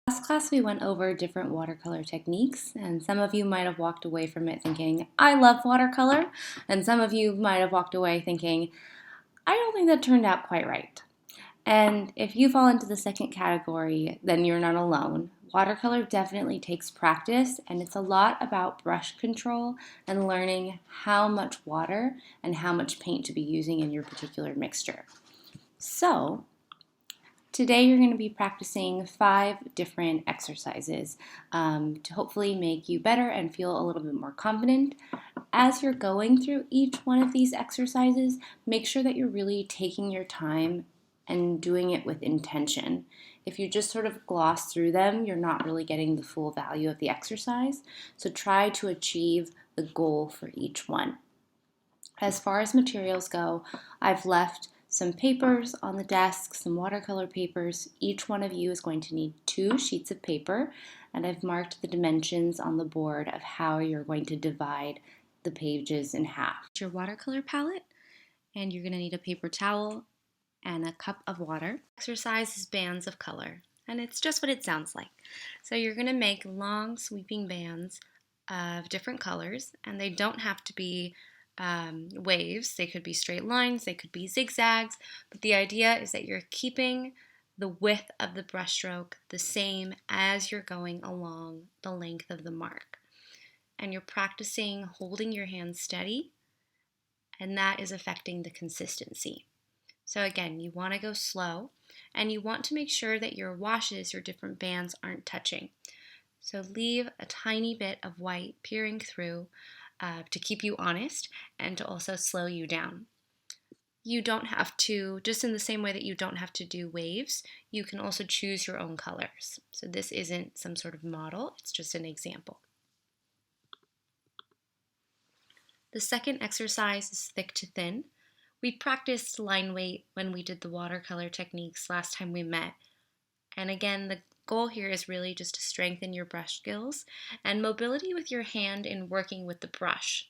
Last class we went over different watercolor techniques, and some of you might have walked away from it thinking, I love watercolor, and some of you might have walked away thinking, I don't think that turned out quite right. And if you fall into the second category, then you're not alone. Watercolor definitely takes practice, and it's a lot about brush control and learning how much water and how much paint to be using in your particular mixture. So, today you're going to be practicing 5 different exercises to hopefully make you better and feel a little bit more confident. As you're going through each one of these exercises, make sure that you're really taking your time and doing it with intention. If you just sort of gloss through them, you're not really getting the full value of the exercise. So try to achieve the goal for each one. As far as materials go, I've left some papers on the desk, some watercolor papers. Each one of you is going to need 2 sheets of paper, and I've marked the dimensions on the board of how you're going to divide the pages in half. Your watercolor palette, and you're going to need a paper towel and a cup of water. Exercise is bands of color, and it's just what it sounds like. So you're going to make long sweeping bands of different colors, and they don't have to be waves. They could be straight lines, they could be zigzags, but the idea is that you're keeping the width of the brushstroke the same as you're going along the length of the mark. And you're practicing holding your hand steady, and that is affecting the consistency. So again, you want to go slow, and you want to make sure that your washes, your different bands, aren't touching. So leave a tiny bit of white peering through to keep you honest and to also slow you down. You don't have to, just in the same way that you don't have to do waves, you can also choose your own colors. So this isn't some sort of model, it's just an example. The second exercise is thick to thin. We practiced line weight when we did the watercolor techniques last time we met. And again, the goal here is really just to strengthen your brush skills and mobility with your hand in working with the brush.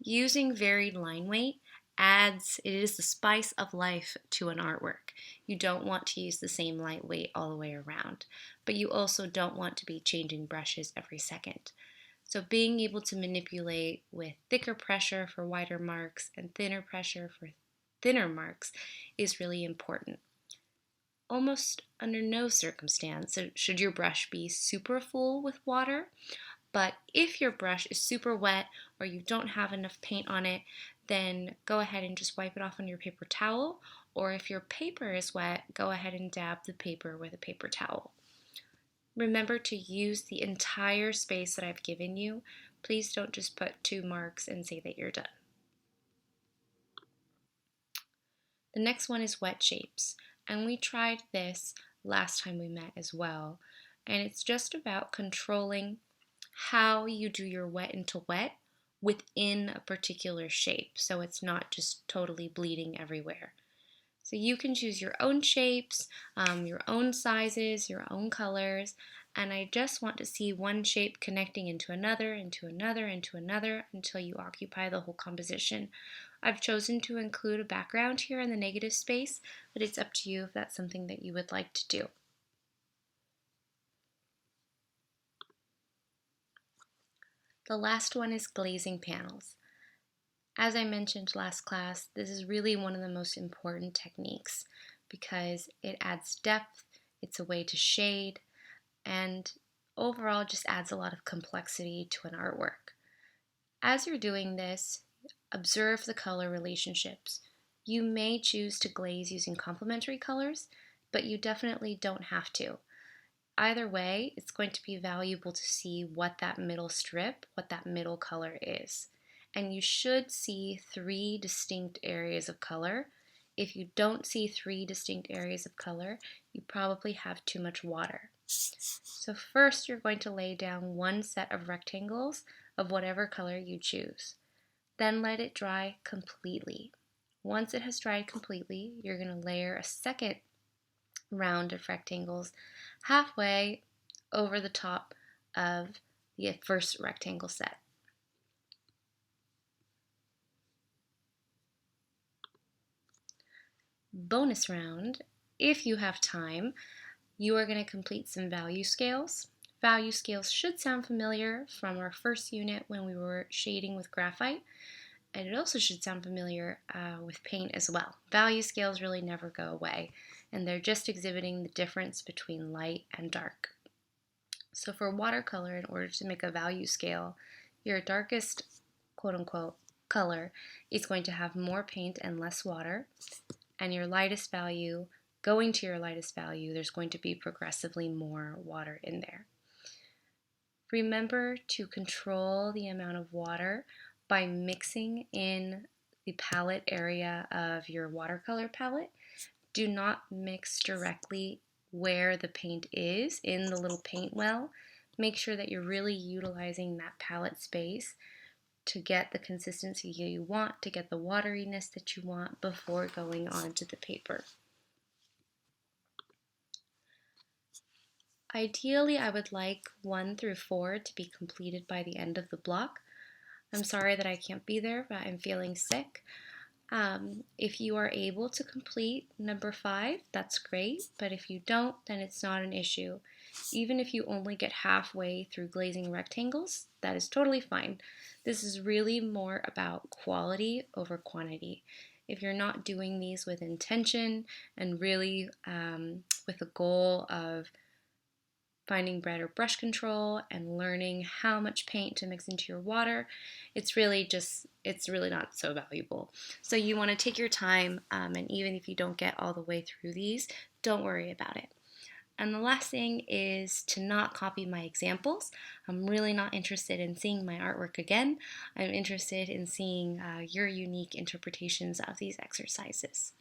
Using varied line weight it is the spice of life to an artwork. You don't want to use the same light weight all the way around, but you also don't want to be changing brushes every second. So being able to manipulate with thicker pressure for wider marks and thinner pressure for thinner marks is really important. Almost under no circumstance should your brush be super full with water, but if your brush is super wet or you don't have enough paint on it, then go ahead and just wipe it off on your paper towel, or if your paper is wet, go ahead and dab the paper with a paper towel. Remember to use the entire space that I've given you. Please don't just put 2 marks and say that you're done. The next one is wet shapes, and we tried this last time we met as well, and it's just about controlling how you do your wet into wet within a particular shape, so it's not just totally bleeding everywhere. So you can choose your own shapes, your own sizes, your own colors, and I just want to see one shape connecting into another, into another, into another, until you occupy the whole composition. I've chosen to include a background here in the negative space, but it's up to you if that's something that you would like to do. The last one is glazing panels. As I mentioned last class, this is really one of the most important techniques because it adds depth, it's a way to shade, and overall just adds a lot of complexity to an artwork. As you're doing this, observe the color relationships. You may choose to glaze using complementary colors, but you definitely don't have to. Either way, it's going to be valuable to see what that middle strip, what that middle color is. And you should see 3 distinct areas of color. If you don't see 3 distinct areas of color, you probably have too much water. So first you're going to lay down 1 set of rectangles of whatever color you choose. Then let it dry completely. Once it has dried completely, you're going to layer a second round of rectangles halfway over the top of the first rectangle set. Bonus round, if you have time, You are going to complete some value scales. Value scales should sound familiar from our first unit when we were shading with graphite, and it also should sound familiar with paint as well. Value scales really never go away, and they're just exhibiting the difference between light and dark. So for watercolor, in order to make a value scale, your darkest quote-unquote color is going to have more paint and less water, and your lightest value, going to your lightest value, there's going to be progressively more water in there. Remember to control the amount of water by mixing in the palette area of your watercolor palette. Do not mix directly where the paint is in the little paint well. Make sure that you're really utilizing that palette space to get the consistency you want, to get the wateriness that you want before going onto the paper. Ideally, I would like 1 through 4 to be completed by the end of the block. I'm sorry that I can't be there, but I'm feeling sick. If you are able to complete number 5, that's great, but if you don't, then it's not an issue. Even if you only get halfway through glazing rectangles, that is totally fine. This is really more about quality over quantity. If you're not doing these with intention and really with a goal of finding better brush control and learning how much paint to mix into your water, it's really not so valuable. So you want to take your time, and even if you don't get all the way through these, don't worry about it. And the last thing is to not copy my examples. I'm really not interested in seeing my artwork again. I'm interested in seeing your unique interpretations of these exercises.